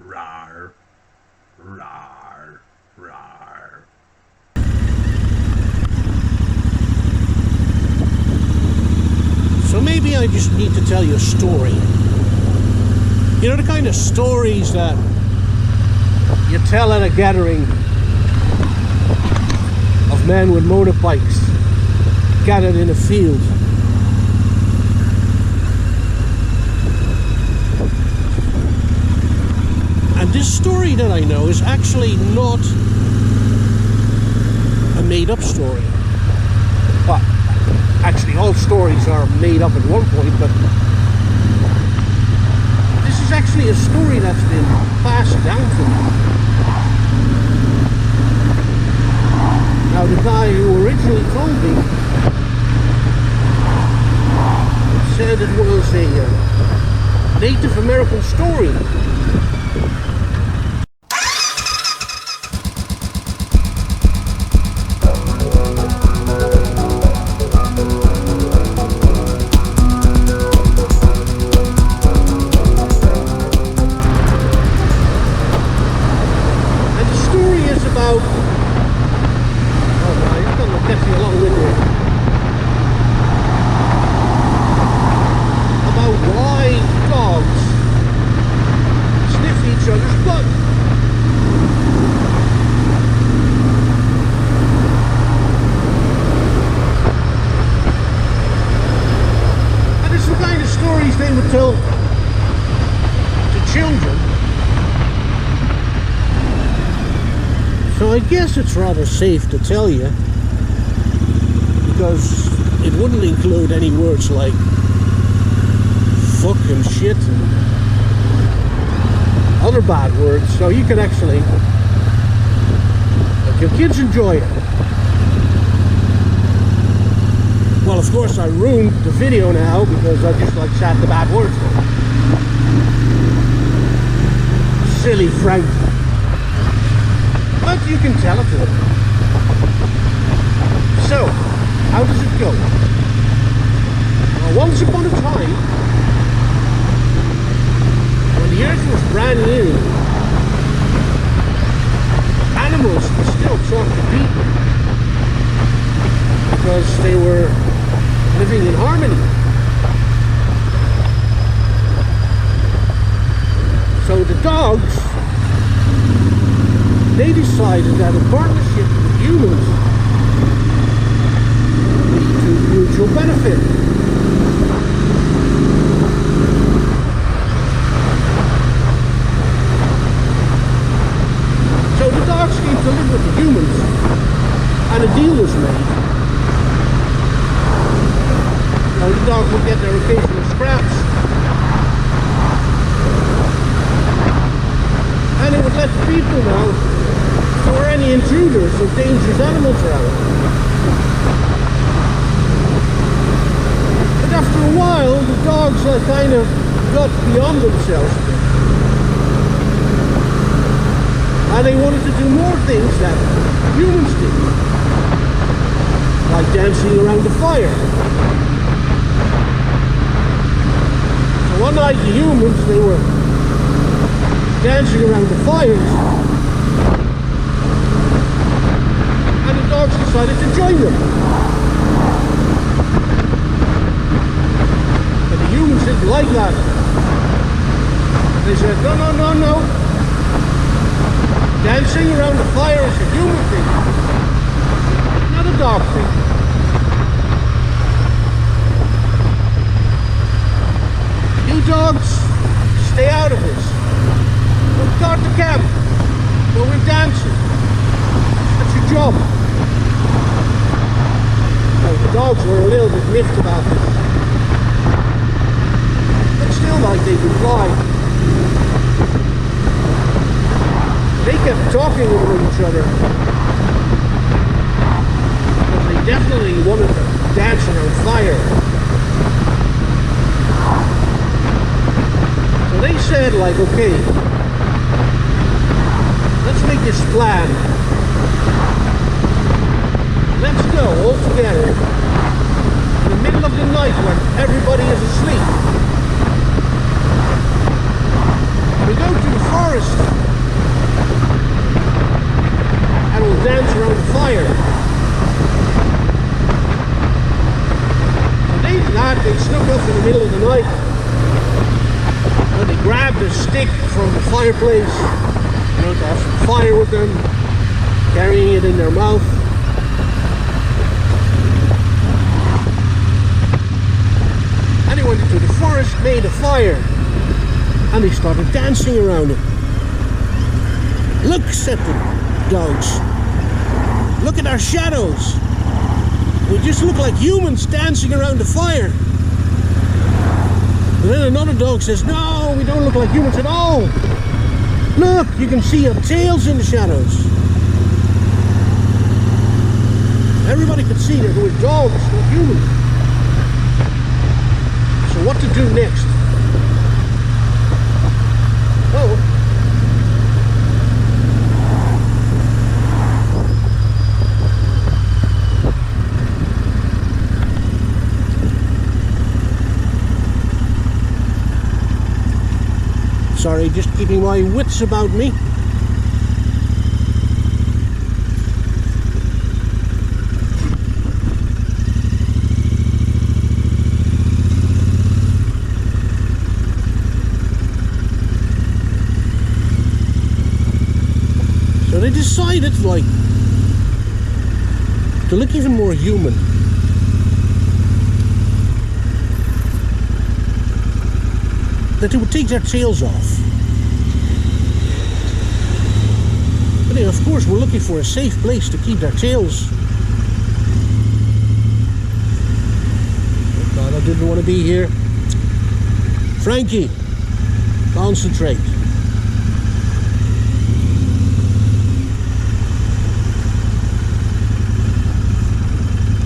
Rar, rar, rar. So maybe I just need to tell you a story. You know, the kind of stories that you tell at a gathering of men with motorbikes gathered in a field. And this story that I know is actually not a made-up story. Well, actually all stories are made up at one point, but this is actually a story that's been passed down to me. Now the guy who originally told me said it was a Native American story. They would tell to children. So I guess it's rather safe to tell you, because it wouldn't include any words like fuck and shit and other bad words, so you can actually let your kids enjoy it. Well, of course, I ruined the video now because I just said the bad words. Silly Frank. But you can tell it to them. So, how does it go? Well, once upon a time, when the earth was brand new, animals could still talk to people because they were living in harmony. So the dogs, they decided that a partnership with humans would lead to mutual benefit. So the dogs came to live with the humans, and a deal was made. Now, the dogs would get their occasional scraps, and it would let the people know if there were any intruders or dangerous animals around. But after a while, the dogs kind of got beyond themselves a bit, and they wanted to do more things that humans did, like dancing around the fire. One night the humans, they were dancing around the fires, and the dogs decided to join them. But the humans didn't like that. They said, no, no, no, no. Dancing around the fire is a human thing, not a dog thing. You dogs, stay out of this. We'll start the camp. Well, we're dancing. That's your job. Well, the dogs were a little bit miffed about this. But still, they replied. They kept talking over each other. Because they definitely wanted to dance around fire. They said, okay, let's make this plan. Let's go all together in the middle of the night when everybody is asleep. We go to the forest grabbed a stick from the fireplace, you know, to have some fire with them, carrying it in their mouth. And they went into the forest, made a fire, and they started dancing around it. Look, said the dogs. Look at our shadows. We just look like humans dancing around the fire. And then another dog says, no, we don't look like humans at all. Look, you can see our tails in the shadows. Everybody could see that we were dogs, not humans. So what to do next? Well, sorry, just keeping my wits about me. So they decided, like, to look even more human. That they would take their tails off. But they, of course, were looking for a safe place to keep their tails. Oh God, I didn't want to be here. Frankie, concentrate.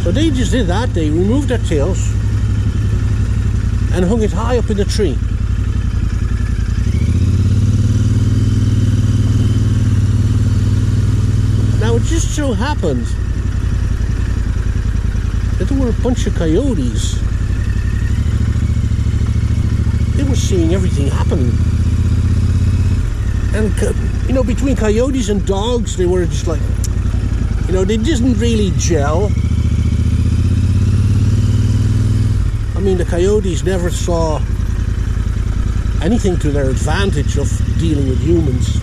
So they just did that. They removed their tails and hung it high up in the tree. Now it just so happened that there were a bunch of coyotes. They were seeing everything happening. And, you know, between coyotes and dogs, they were just like, you know, they didn't really gel. I mean, the coyotes never saw anything to their advantage of dealing with humans.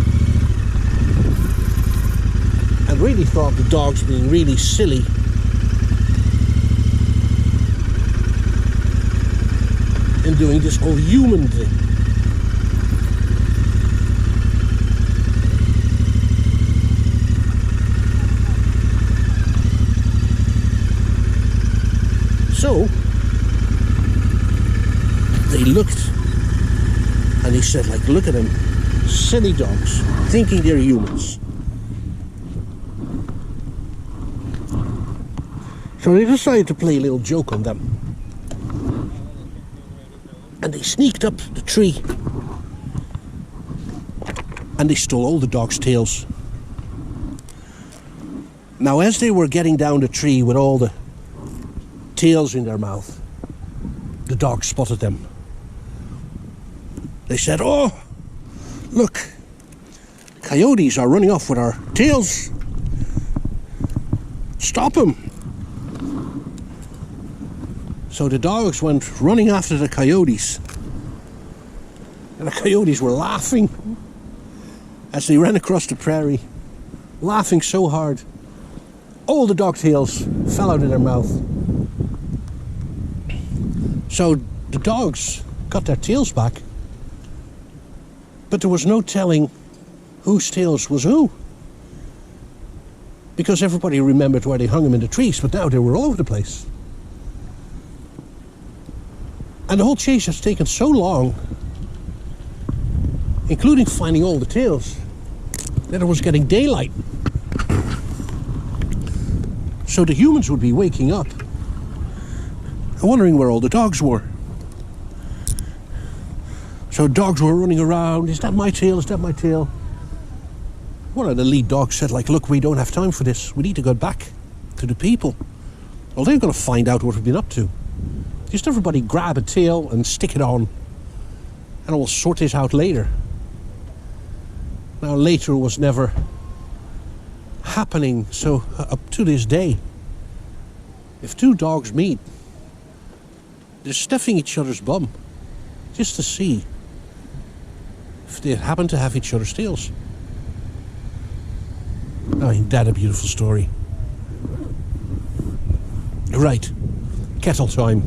And really thought the dogs being really silly. In doing this whole human thing. So they looked and they said, like, look at them, silly dogs, thinking they're humans. So they decided to play a little joke on them. And they sneaked up the tree and they stole all the dogs' tails. Now, as they were getting down the tree with all the tails in their mouth, the dogs spotted them. They said, oh, look, coyotes are running off with our tails. Stop them. So the dogs went running after the coyotes. And the coyotes were laughing as they ran across the prairie, laughing so hard. All the dog tails fell out of their mouth. So the dogs got their tails back, but there was no telling whose tails was who. Because everybody remembered where they hung them in the trees, but now they were all over the place. And the whole chase has taken so long, including finding all the tails, that it was getting daylight. So the humans would be waking up and wondering where all the dogs were. So dogs were running around, is that my tail, is that my tail? One of the lead dogs said, like, look, we don't have time for this. We need to go back to the people. Well, they're going to find out what we've been up to. Just everybody grab a tail and stick it on, and we'll sort this out later. Now, later was never happening, so up to this day, if two dogs meet, they're sniffing each other's bum just to see if they happen to have each other's tails. Oh, ain't that a beautiful story? Right, kettle time.